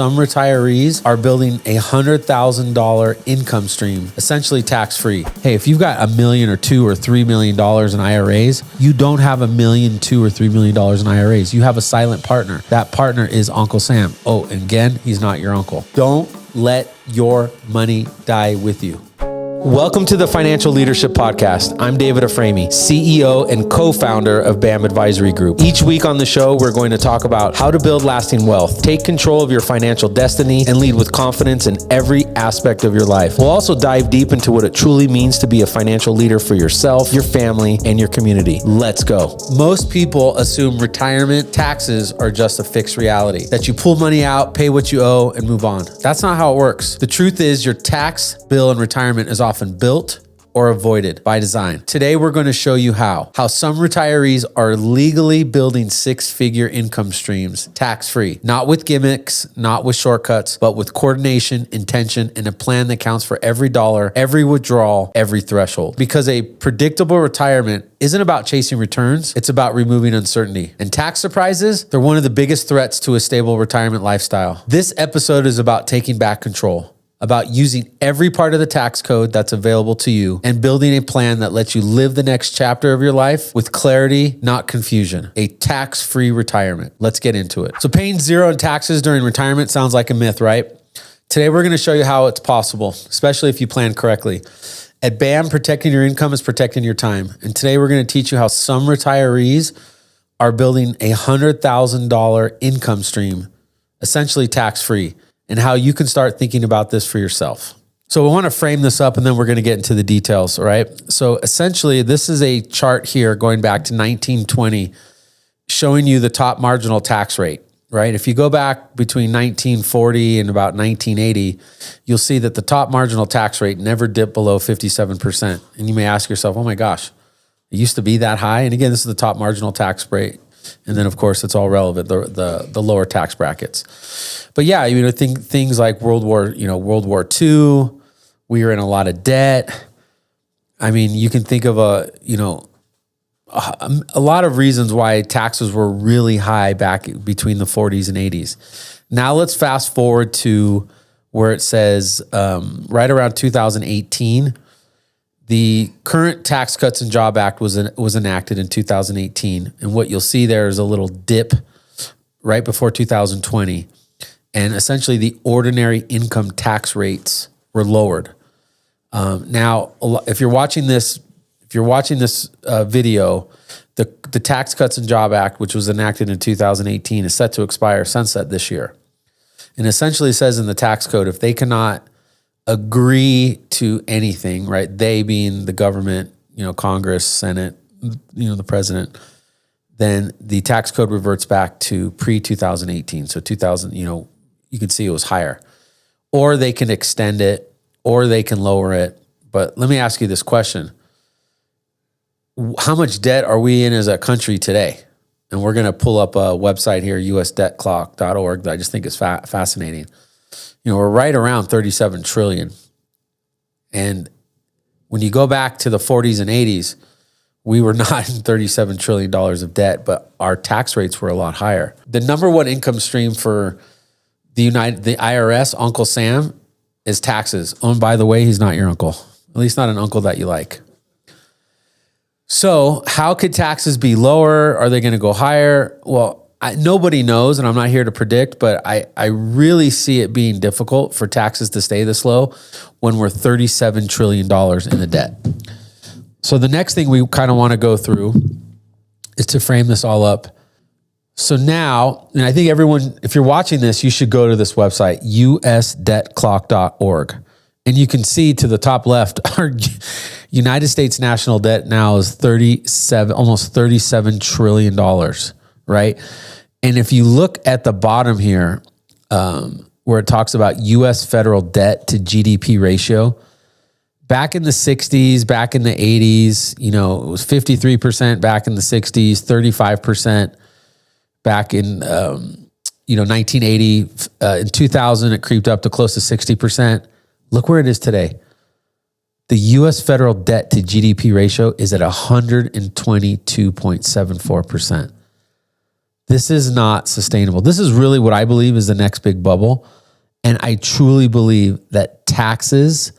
some retirees are building a $100,000 income stream, essentially tax-free. Hey, if you've got $1 million or $2 or $3 million in IRAs, you don't have $1 million, $2 or $3 million in IRAs. You have a silent partner. That partner is Uncle Sam. Oh, and again, he's not your uncle. Don't let your money die with you. Welcome to the Financial Leadership Podcast. I'm David Afraimi, CEO and co-founder of BAM Advisory Group. Each week on the show, we're going to talk about how to build lasting wealth, take control of your financial destiny, and lead with confidence in every aspect of your life. We'll also dive deep into what it truly means to be a financial leader for yourself, your family, and your community. Let's go. Most people assume retirement taxes are just a fixed reality, that you pull money out, pay what you owe, and move on. That's not how it works. The truth is your tax bill in retirement is often built or avoided by design. Today, we're going to show you how some retirees are legally building six-figure income streams tax-free, not with gimmicks, not with shortcuts, but with coordination, intention, and a plan that counts for every dollar, every withdrawal, every threshold. Because a predictable retirement isn't about chasing returns, it's about removing uncertainty. And tax surprises, they're one of the biggest threats to a stable retirement lifestyle. This episode is about taking back control, about using every part of the tax code that's available to you and building a plan that lets you live the next chapter of your life with clarity, not confusion. A tax-free retirement. Let's get into it. So paying zero in taxes during retirement sounds like a myth, right? Today, we're going to show you how it's possible, especially if you plan correctly. At BAM, protecting your income is protecting your time. And today, we're going to teach you how some retirees are building a $100,000 income stream, essentially tax-free, and how you can start thinking about this for yourself. So we want to frame this up and then we're going to get into the details, all right? So essentially, this is a chart here going back to 1920, showing you the top marginal tax rate, right? If you go back between 1940 and about 1980, you'll see that the top marginal tax rate never dipped below 57%. And you may ask yourself, oh my gosh, it used to be that high? And again, this is the top marginal tax rate. And then, of course, it's all relevant, the lower tax brackets. But yeah, I think things like World War II, we were in a lot of debt. I mean, you can think of a lot of reasons why taxes were really high back between the 40s and 80s. Now let's fast forward to where it says right around 2018, the current Tax Cuts and Jobs Act was enacted in 2018. And what you'll see there is a little dip right before 2020. And essentially the ordinary income tax rates were lowered. Now, if you're watching this video, the Tax Cuts and Jobs Act, which was enacted in 2018, is set to expire sunset this year. And essentially says in the tax code, if they cannot agree to anything, right? They being the government, Congress, Senate, the president, then the tax code reverts back to pre-2018. So 2000, you can see it was higher. Or they can extend it, or they can lower it. But let me ask you this question. How much debt are we in as a country today? And we're going to pull up a website here, usdebtclock.org, that I just think is fascinating. We're right around 37 trillion. And when you go back to the 40s and 80s, we were not in $37 trillion of debt, but our tax rates were a lot higher. The number one income stream for the IRS, Uncle Sam, is taxes. Oh, and by the way, he's not your uncle. At least not an uncle that you like. So how could taxes be lower? Are they going to go higher? Well, nobody knows, and I'm not here to predict, but I really see it being difficult for taxes to stay this low when we're $37 trillion in the debt. So the next thing we kind of want to go through is to frame this all up. So now, and I think everyone, if you're watching this, you should go to this website, usdebtclock.org. And you can see to the top left, our United States national debt now is almost $37 trillion. Right? And if you look at the bottom here, where it talks about U.S. federal debt to GDP ratio, back in the 60s, back in the 80s, it was 53% back in the 60s, 35% back in, 1980. In 2000, it creeped up to close to 60%. Look where it is today. The U.S. federal debt to GDP ratio is at 122.74%. This is not sustainable. This is really what I believe is the next big bubble. And I truly believe that taxes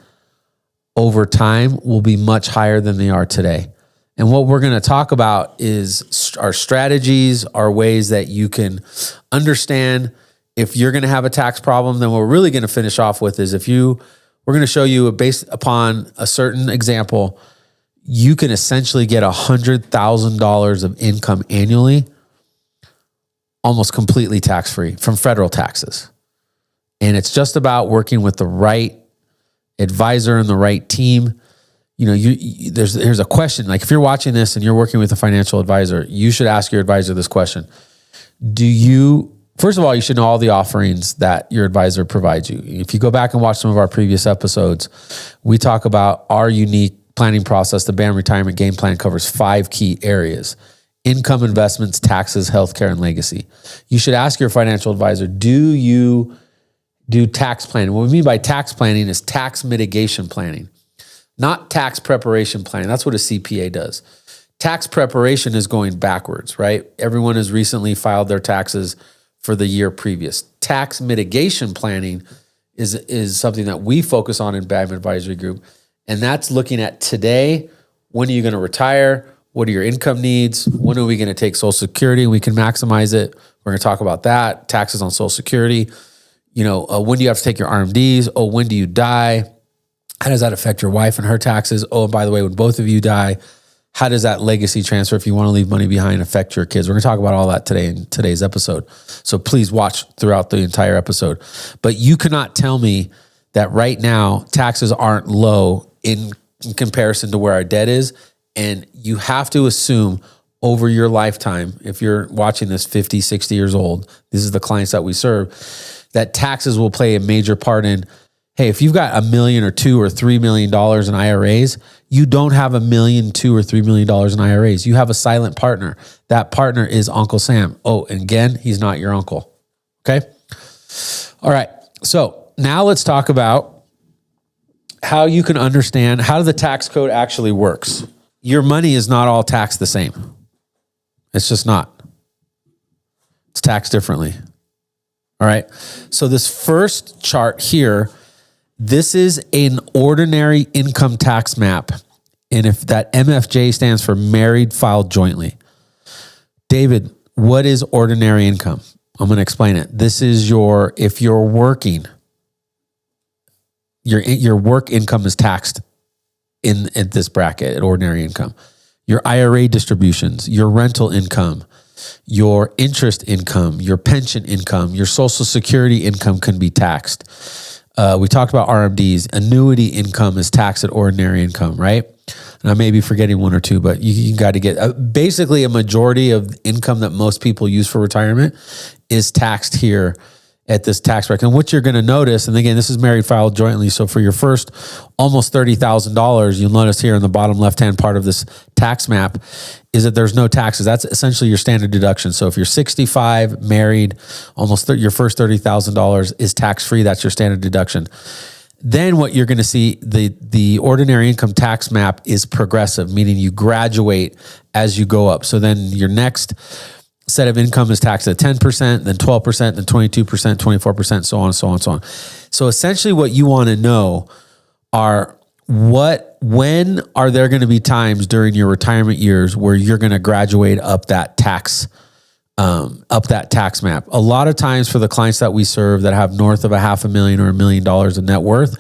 over time will be much higher than they are today. And what we're going to talk about is our strategies, our ways that you can understand if you're going to have a tax problem. Then what we're really going to finish off with is we're going to show you based upon a certain example, you can essentially get $100,000 of income annually, almost completely tax-free from federal taxes. And it's just about working with the right advisor and the right team. You know, there's a question, like if you're watching this and you're working with a financial advisor, you should ask your advisor this question. First of all, you should know all the offerings that your advisor provides you. If you go back and watch some of our previous episodes, we talk about our unique planning process. The BAM Retirement Game Plan covers 5 key areas: income, investments, taxes, healthcare, and legacy. You should ask your financial advisor, do you do tax planning? What we mean by tax planning is tax mitigation planning, not tax preparation planning. That's what a CPA does. Tax preparation is going backwards, right? Everyone has recently filed their taxes for the year previous. Tax mitigation planning is something that we focus on in BAM Advisory Group. And that's looking at today, when are you going to retire? What are your income needs? When are we going to take Social Security? We can maximize it. We're going to talk about that. Taxes on Social Security. You know, when do you have to take your RMDs? Oh, when do you die? How does that affect your wife and her taxes? Oh, and by the way, when both of you die, how does that legacy transfer, if you want to leave money behind, affect your kids? We're going to talk about all that today in today's episode. So please watch throughout the entire episode. But you cannot tell me that right now taxes aren't low in comparison to where our debt is. And you have to assume over your lifetime, if you're watching this 50, 60 years old, this is the clients that we serve, that taxes will play a major part in, hey, if you've got $1 million or $2 or $3 million in IRAs, you don't have $1 million, $2 or $3 million in IRAs. You have a silent partner. That partner is Uncle Sam. Oh, and again, he's not your uncle. Okay. All right. So now let's talk about how you can understand how the tax code actually works. Your money is not all taxed the same. It's just not. It's taxed differently. All right. So this first chart here, this is an ordinary income tax map. And if that MFJ stands for married filed jointly. David, what is ordinary income? I'm going to explain it. This is if you're working, your work income is taxed in this bracket at ordinary income. Your IRA distributions, your rental income, your interest income, your pension income, your Social Security income can be taxed. We talked about RMDs. Annuity income is taxed at ordinary income, right? And I may be forgetting one or two, but you got to get basically a majority of income that most people use for retirement is taxed here at this tax bracket. And what you're going to notice, and again, this is married filed jointly. So for your first almost $30,000, you'll notice here in the bottom left-hand part of this tax map is that there's no taxes. That's essentially your standard deduction. So if you're 65, married, your first $30,000 is tax-free. That's your standard deduction. Then what you're going to see, the ordinary income tax map is progressive, meaning you graduate as you go up. So then your next set of income is taxed at 10%, then 12%, then 22%, 24%, so on, so on, so on. So essentially what you want to know are when are there going to be times during your retirement years where you're going to graduate up that tax map. A lot of times for the clients that we serve that have north of $500,000 or $1 million in net worth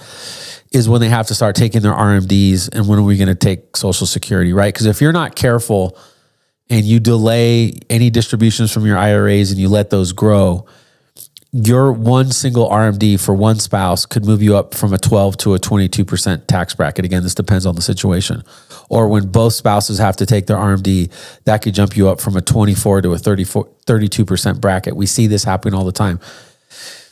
is when they have to start taking their RMDs and when are we going to take Social Security, right? Because if you're not careful and you delay any distributions from your IRAs and you let those grow, your one single RMD for one spouse could move you up from a 12 to a 22% tax bracket. Again, this depends on the situation. Or when both spouses have to take their RMD, that could jump you up from a 24 to a 32% bracket. We see this happening all the time.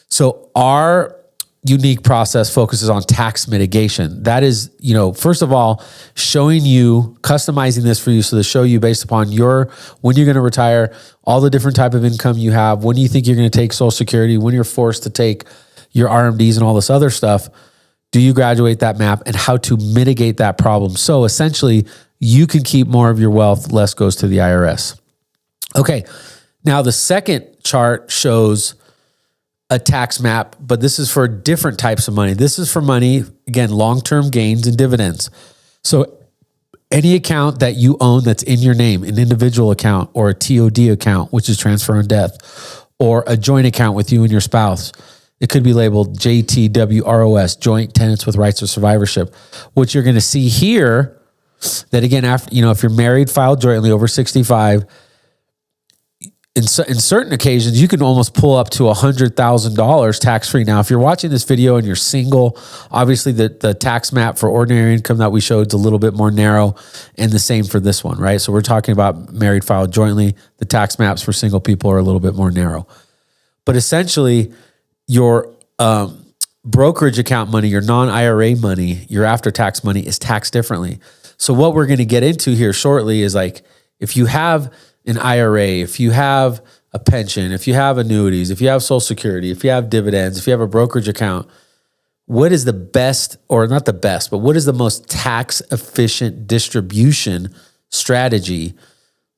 So our unique process focuses on tax mitigation. That is, first of all, showing you, customizing this for you. So to show you based upon when you're going to retire, all the different type of income you have, when you think you're going to take Social Security, when you're forced to take your RMDs and all this other stuff, do you graduate that map and how to mitigate that problem? So essentially you can keep more of your wealth, less goes to the IRS. Okay. Now, the second chart shows a tax map, but this is for different types of money. This is for money, again, long-term gains and dividends. So any account that you own that's in your name, an individual account or a TOD account, which is transfer on death, or a joint account with you and your spouse, it could be labeled JTWROS, joint tenants with rights of survivorship. What you're going to see here, that again, after, if you're married, filed jointly over 65, in certain occasions, you can almost pull up to $100,000 tax-free. Now, if you're watching this video and you're single, obviously the tax map for ordinary income that we showed is a little bit more narrow, and the same for this one, right? So we're talking about married, filed jointly. The tax maps for single people are a little bit more narrow. But essentially, your brokerage account money, your non-IRA money, your after-tax money is taxed differently. So what we're going to get into here shortly is like, if you have an IRA, if you have a pension, if you have annuities, if you have Social Security, if you have dividends, if you have a brokerage account, what is the best, or not the best, but what is the most tax efficient distribution strategy?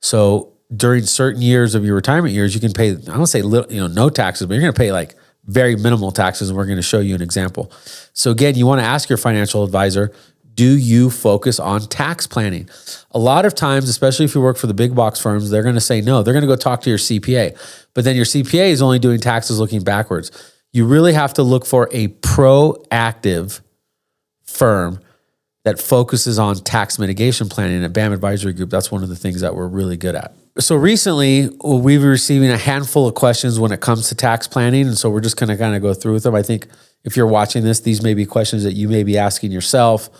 So during certain years of your retirement years, you can pay, I don't say little, no taxes, but you're going to pay like very minimal taxes. And we're going to show you an example. So again, you want to ask your financial advisor, do you focus on tax planning? A lot of times, especially if you work for the big box firms, they're going to say no. They're going to go talk to your CPA. But then your CPA is only doing taxes looking backwards. You really have to look for a proactive firm that focuses on tax mitigation planning. At BAM Advisory Group, that's one of the things that we're really good at. So recently, we've been receiving a handful of questions when it comes to tax planning. And so we're just going to kind of go through with them. I think if you're watching this, these may be questions that you may be asking yourself,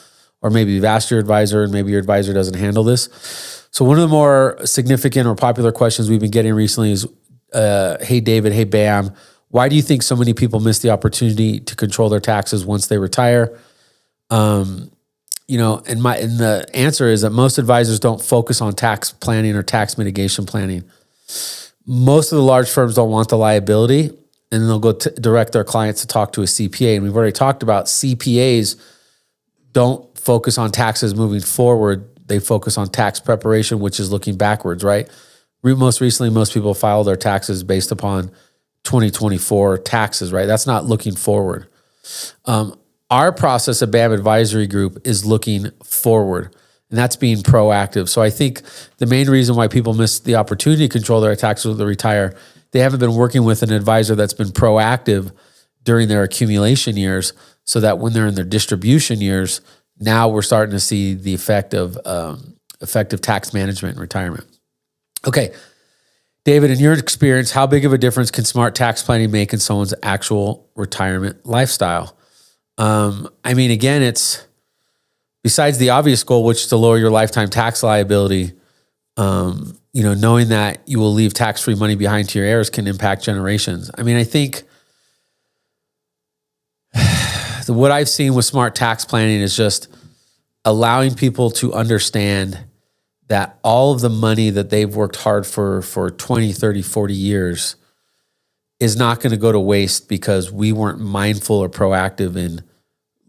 or maybe you've asked your advisor and maybe your advisor doesn't handle this. So one of the more significant or popular questions we've been getting recently is, hey, David, hey, Bam, why do you think so many people miss the opportunity to control their taxes once they retire? And the answer is that most advisors don't focus on tax planning or tax mitigation planning. Most of the large firms don't want the liability, and they'll go direct their clients to talk to a CPA. And we've already talked about CPAs don't focus on taxes moving forward. They focus on tax preparation, which is looking backwards, right? Most recently, most people file their taxes based upon 2024 taxes, right? That's not looking forward. Our process at BAM Advisory Group is looking forward, and that's being proactive. So I think the main reason why people miss the opportunity to control their taxes when they retire, they haven't been working with an advisor that's been proactive during their accumulation years, so that when they're in their distribution years, now we're starting to see the effect of effective tax management in retirement. Okay, David, in your experience, how big of a difference can smart tax planning make in someone's actual retirement lifestyle? Again, it's besides the obvious goal, which is to lower your lifetime tax liability, knowing that you will leave tax-free money behind to your heirs can impact generations. I think what I've seen with smart tax planning is just allowing people to understand that all of the money that they've worked hard for 20, 30, 40 years is not going to go to waste because we weren't mindful or proactive in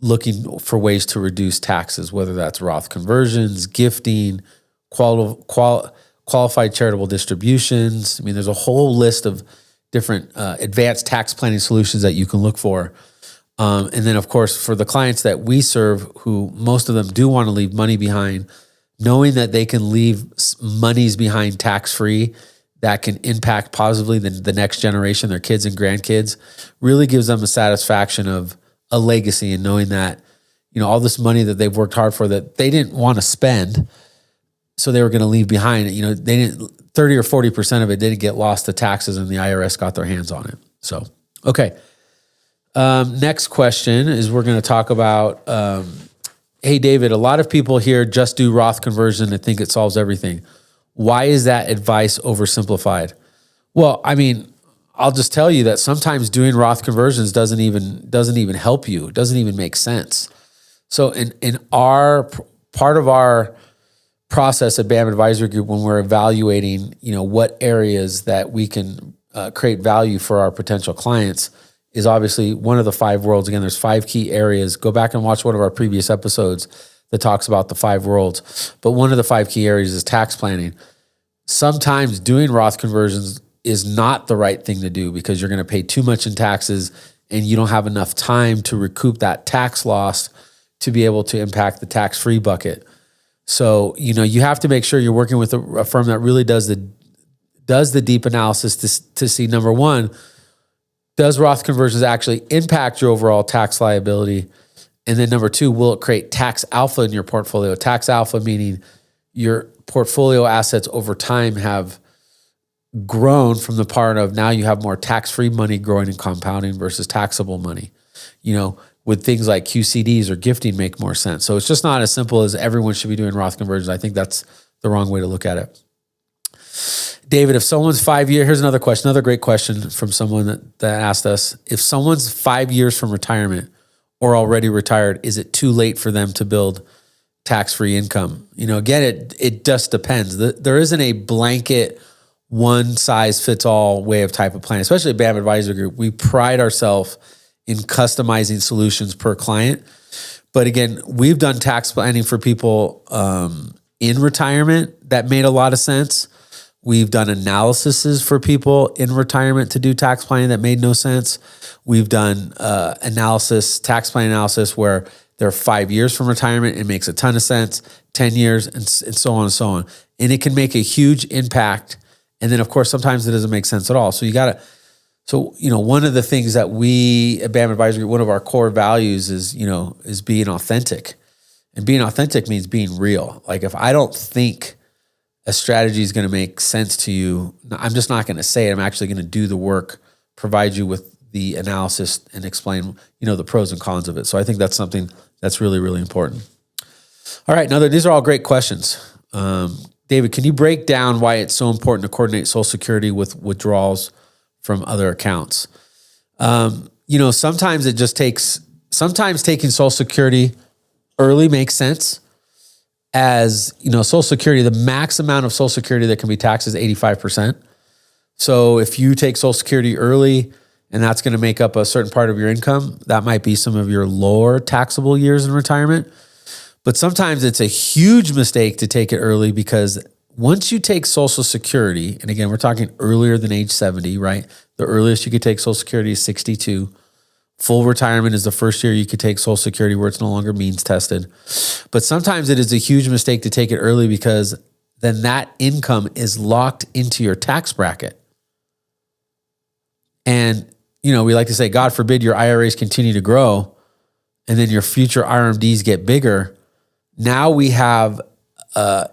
looking for ways to reduce taxes, whether that's Roth conversions, gifting, qualified charitable distributions. There's a whole list of different advanced tax planning solutions that you can look for. And then, of course, for the clients that we serve, who most of them do want to leave money behind, knowing that they can leave monies behind tax-free that can impact positively the next generation, their kids and grandkids, really gives them a satisfaction of a legacy, and knowing that, all this money that they've worked hard for that they didn't want to spend, so they were going to leave behind. They didn't, 30 or 40% of it didn't get lost to taxes, and the IRS got their hands on it. So, okay. Next question is we're going to talk about, hey, David, a lot of people here just do Roth conversion and think it solves everything. Why is that advice oversimplified? Well, I'll just tell you that sometimes doing Roth conversions doesn't even help you. It doesn't even make sense. So in our part of our process at BAM Advisory Group, when we're evaluating, what areas that we can create value for our potential clients, is obviously one of the 5 worlds. Again, there's 5 key areas. Go back and watch one of our previous episodes that talks about the 5 worlds. But one of the 5 key areas is tax planning. Sometimes doing Roth conversions is not the right thing to do because you're going to pay too much in taxes and you don't have enough time to recoup that tax loss to be able to impact the tax-free bucket. So, you have to make sure you're working with a firm that really does the deep analysis to see, number one, does Roth conversions actually impact your overall tax liability? And then number two, will it create tax alpha in your portfolio? Tax alpha meaning your portfolio assets over time have grown from the part of now you have more tax-free money growing and compounding versus taxable money. Would things like QCDs or gifting make more sense? So it's just not as simple as everyone should be doing Roth conversions. I think that's the wrong way to look at it. David, if someone's 5 years, here's another question, another great question from someone that asked us. If someone's 5 years from retirement or already retired, is it too late for them to build tax-free income? Again, it just depends. There isn't a blanket one-size-fits-all way of type of plan, especially at BAM Advisory Group. We pride ourselves in customizing solutions per client. But again, we've done tax planning for people in retirement that made a lot of sense. We've done analyses for people in retirement to do tax planning that made no sense. We've done tax planning analysis where they're 5 years from retirement. It makes a ton of sense, 10 years, and so on and so on. And it can make a huge impact. And then, of course, sometimes it doesn't make sense at all. So one of the things that we at BAM Advisory, one of our core values is being authentic. And being authentic means being real. Like if I don't think a strategy is going to make sense to you, I'm just not going to say it. I'm actually going to do the work, provide you with the analysis and explain, the pros and cons of it. So I think that's something that's really, really important. All right. Now these are all great questions. David, can you break down why it's so important to coordinate Social Security with withdrawals from other accounts? Sometimes taking Social Security early makes sense. As Social Security, the max amount of Social Security that can be taxed is 85%. So if you take Social Security early and that's going to make up a certain part of your income, that might be some of your lower taxable years in retirement. But sometimes it's a huge mistake to take it early because once you take Social Security, and again, we're talking earlier than age 70, right? The earliest you could take Social Security is 62. Full retirement is the first year you could take Social Security where it's no longer means tested. But sometimes it is a huge mistake to take it early because then that income is locked into your tax bracket. And, we like to say, God forbid your IRAs continue to grow and then your future RMDs get bigger. Now we have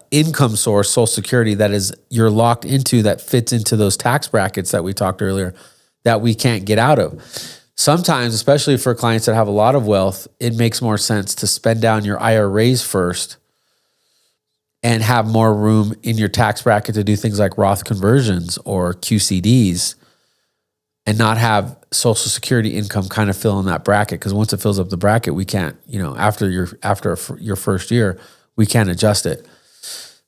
income source, Social Security, you're locked into, that fits into those tax brackets that we talked earlier that we can't get out of. Sometimes, especially for clients that have a lot of wealth, it makes more sense to spend down your IRAs first and have more room in your tax bracket to do things like Roth conversions or QCDs and not have Social Security income kind of fill in that bracket. Because once it fills up the bracket, we can't, after your first year, we can't adjust it.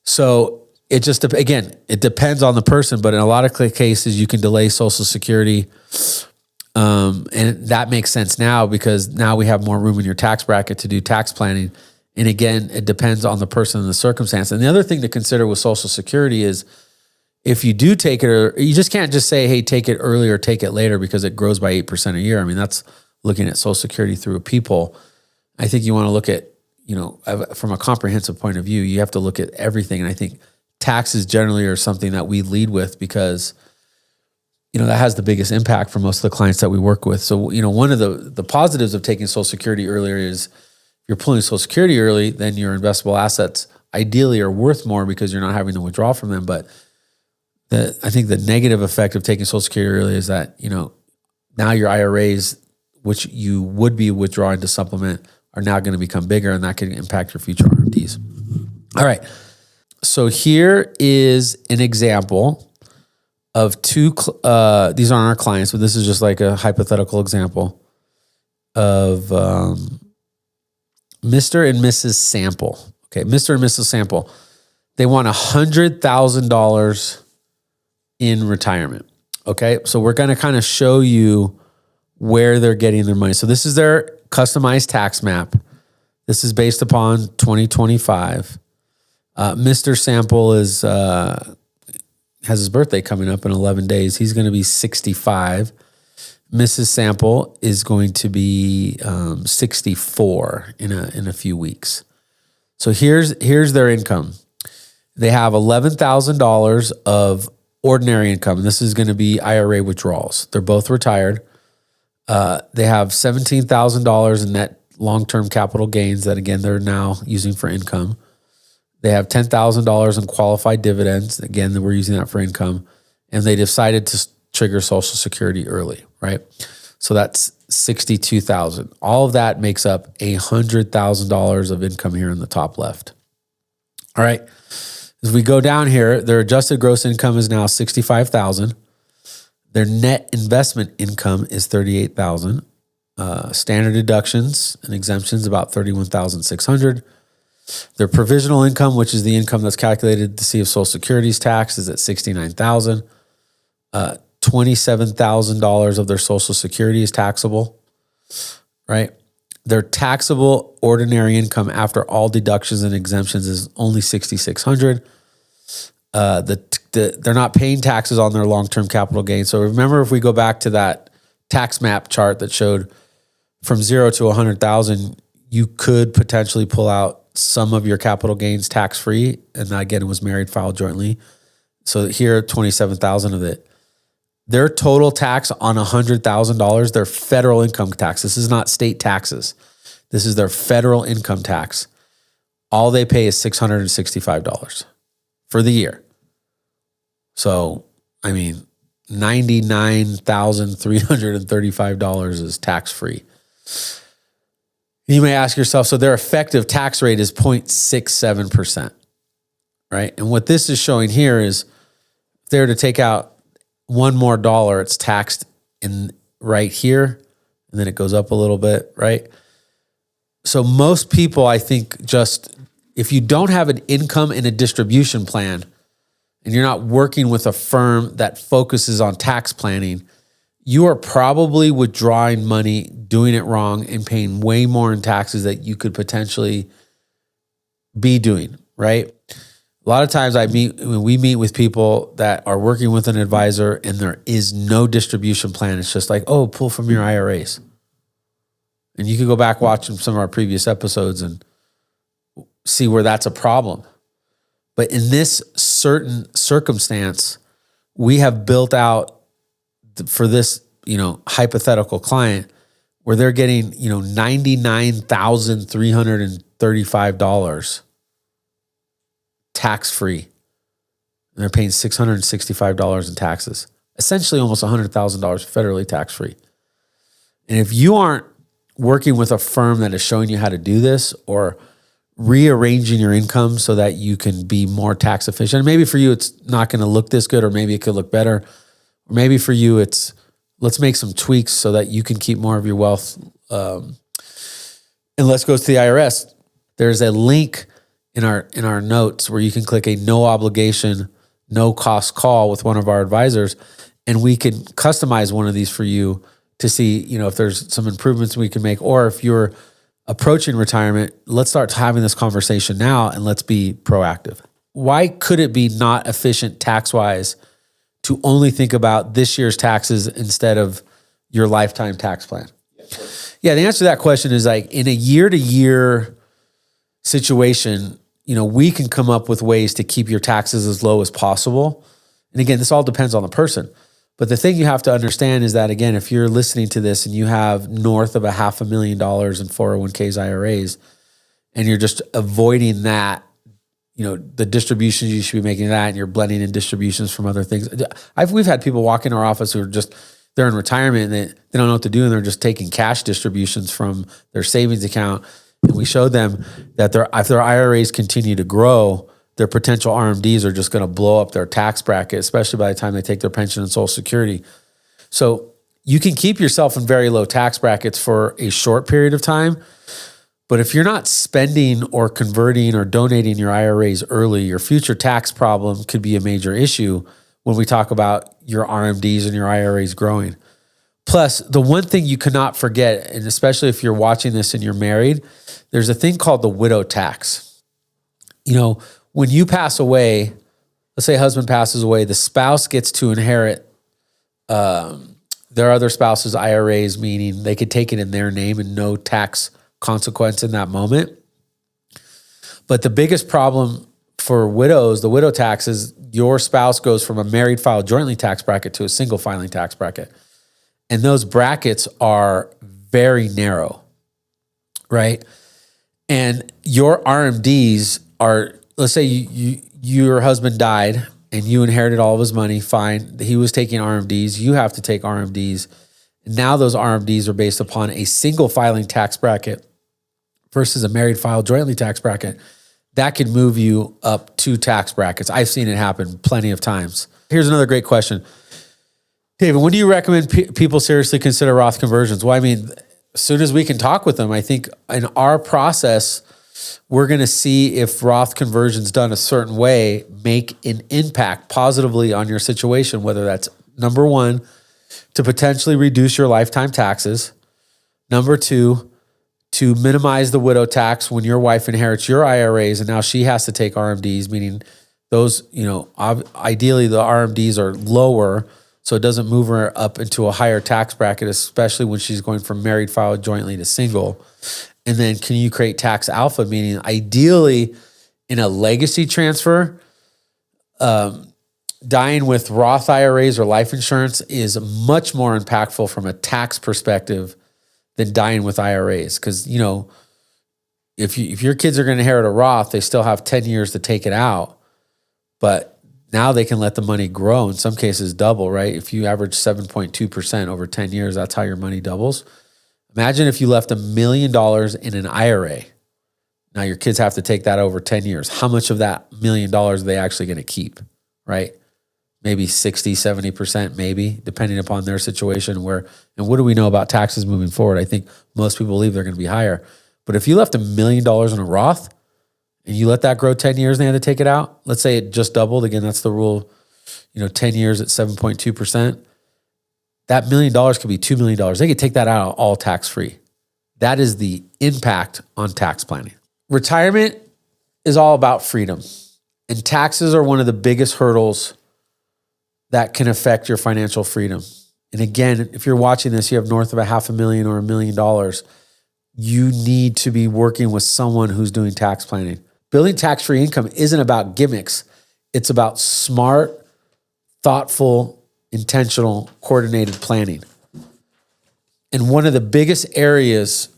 So it just, again, it depends on the person, but in a lot of cases, you can delay Social Security. And that makes sense now because now we have more room in your tax bracket to do tax planning. And again, it depends on the person and the circumstance. And the other thing to consider with Social Security is if you do take it, or you just can't just say, hey, take it early or take it later because it grows by 8% a year. I mean, that's looking at Social Security through a peephole. I think you want to look at, from a comprehensive point of view, you have to look at everything. And I think taxes generally are something that we lead with because that has the biggest impact for most of the clients that we work with. So, one of the positives of taking Social Security earlier is if you're pulling Social Security early, then your investable assets ideally are worth more because you're not having to withdraw from them. But I think the negative effect of taking Social Security early is that, now your IRAs, which you would be withdrawing to supplement, are now going to become bigger and that can impact your future RMDs. All right. So here is an example of two, these aren't our clients, but this is just like a hypothetical example of Mr. and Mrs. Sample. Okay, Mr. and Mrs. Sample. They want $100,000 in retirement. Okay, so we're going to kind of show you where they're getting their money. So this is their customized tax map. This is based upon 2025. Mr. Sample is, has his birthday coming up in 11 days. He's going to be 65. Mrs. Sample is going to be 64 in a few weeks. So here's their income. They have $11,000 of ordinary income, and this is going to be IRA withdrawals. They're both retired. They have $17,000 in net long-term capital gains that, again, they're now using for income. They have $10,000 in qualified dividends. Again, we're using that for income. And they decided to trigger Social Security early, right? So that's $62,000. All of that makes up $100,000 of income here in the top left. All right. As we go down here, their adjusted gross income is now $65,000. Their net investment income is $38,000. Standard deductions and exemptions about $31,600. Their provisional income, which is the income that's calculated to see if Social Security is taxed, is at $69,000. $27,000 of their Social Security is taxable, right? Their taxable ordinary income after all deductions and exemptions is only $6,600. They're not paying taxes on their long-term capital gains. So remember, if we go back to that tax map chart that showed from 0 to 100,000, you could potentially pull out some of your capital gains tax-free. And that, again, was married, filed jointly. So here, $27,000 of it. Their total tax on $100,000, their federal income tax. This is not state taxes. This is their federal income tax. All they pay is $665 for the year. So, I mean, $99,335 is tax-free. You may ask yourself, so their effective tax rate is 0.67%, right? And what this is showing here is if they were to take out one more dollar, it's taxed in right here, and then it goes up a little bit, right? So most people, I think, just if you don't have an income and a distribution plan, and you're not working with a firm that focuses on tax planning, you are probably withdrawing money, doing it wrong, and paying way more in taxes that you could potentially be doing, right? A lot of times we meet with people that are working with an advisor and there is no distribution plan. It's just like, oh, pull from your IRAs. And you can go back watching some of our previous episodes and see where that's a problem. But in this certain circumstance, we have built out for this, hypothetical client where they're getting, $99,335 tax-free. And they're paying $665 in taxes, essentially almost $100,000 federally tax-free. And if you aren't working with a firm that is showing you how to do this or rearranging your income so that you can be more tax efficient, and maybe for you, it's not going to look this good, or maybe it could look better. Or maybe for you, it's let's make some tweaks so that you can keep more of your wealth. And let's go to the IRS. There's a link in our notes where you can click a no obligation, no cost call with one of our advisors, and we can customize one of these for you to see, if there's some improvements we can make, or if you're approaching retirement, let's start having this conversation now and let's be proactive. Why could it be not efficient tax-wise to only think about this year's taxes instead of your lifetime tax plan? Yeah, the answer to that question is like in a year-to-year situation, we can come up with ways to keep your taxes as low as possible. And again, this all depends on the person. But the thing you have to understand is that, again, if you're listening to this and you have north of $500,000 in 401ks, IRAs, and you're just avoiding that, the distributions you should be making that, and you're blending in distributions from other things. We've had people walk in our office who are they're in retirement and they don't know what to do, and they're just taking cash distributions from their savings account. And we show them that if their IRAs continue to grow, their potential RMDs are just going to blow up their tax bracket, especially by the time they take their pension and Social Security. So you can keep yourself in very low tax brackets for a short period of time. But if you're not spending or converting or donating your IRAs early, your future tax problem could be a major issue when we talk about your RMDs and your IRAs growing. Plus, the one thing you cannot forget, and especially if you're watching this and you're married, there's a thing called the widow tax. When you pass away, let's say husband passes away, the spouse gets to inherit their other spouse's IRAs, meaning they could take it in their name and no tax consequence in that moment. But the biggest problem for widows, the widow tax, is your spouse goes from a married filed jointly tax bracket to a single filing tax bracket. And those brackets are very narrow, right? And your RMDs are, let's say your husband died and you inherited all of his money, fine. He was taking RMDs. You have to take RMDs. Now those RMDs are based upon a single filing tax bracket versus a married filed jointly tax bracket. That could move you up 2 tax brackets. I've seen it happen plenty of times. Here's another great question. David, when do you recommend people seriously consider Roth conversions? Well, I mean, as soon as we can talk with them. I think in our process, we're going to see if Roth conversions done a certain way make an impact positively on your situation, whether that's number 1, to potentially reduce your lifetime taxes. Number 2, to minimize the widow tax when your wife inherits your IRAs and now she has to take RMDs, meaning those, ideally the RMDs are lower so it doesn't move her up into a higher tax bracket, especially when she's going from married filed jointly to single. And then can you create tax alpha, meaning ideally in a legacy transfer, dying with Roth IRAs or life insurance is much more impactful from a tax perspective than dying with IRAs. Because, if your kids are going to inherit a Roth, they still have 10 years to take it out. But now they can let the money grow, in some cases double, right? If you average 7.2% over 10 years, that's how your money doubles. Imagine if you left $1 million in an IRA. Now your kids have to take that over 10 years. How much of that $1 million are they actually going to keep, right? Maybe 60, 70%, maybe, depending upon their situation. And what do we know about taxes moving forward? I think most people believe they're going to be higher. But if you left $1 million in a Roth and you let that grow 10 years and they had to take it out, let's say it just doubled. Again, that's the rule, 10 years at 7.2%. That $1 million could be $2 million. They could take that out all tax-free. That is the impact on tax planning. Retirement is all about freedom. And taxes are one of the biggest hurdles that can affect your financial freedom. And again, if you're watching this, you have north of $500,000 or $1 million, you need to be working with someone who's doing tax planning. Building tax-free income isn't about gimmicks. It's about smart, thoughtful, intentional, coordinated planning. And one of the biggest areas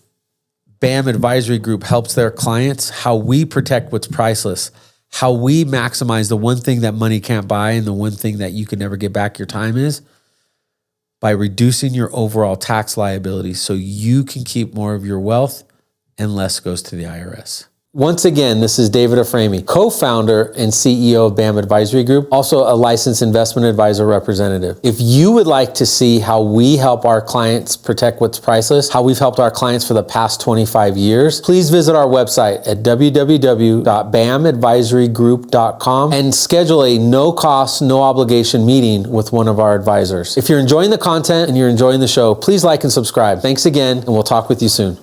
BAM Advisory Group helps their clients, how we protect what's priceless, how we maximize the one thing that money can't buy and the one thing that you can never get back your time is by reducing your overall tax liability so you can keep more of your wealth and less goes to the IRS. Once again, this is David Afraimi, co-founder and CEO of BAM Advisory Group, also a licensed investment advisor representative. If you would like to see how we help our clients protect what's priceless, how we've helped our clients for the past 25 years, please visit our website at www.bamadvisorygroup.com and schedule a no-cost, no-obligation meeting with one of our advisors. If you're enjoying the content and you're enjoying the show, please like and subscribe. Thanks again, and we'll talk with you soon.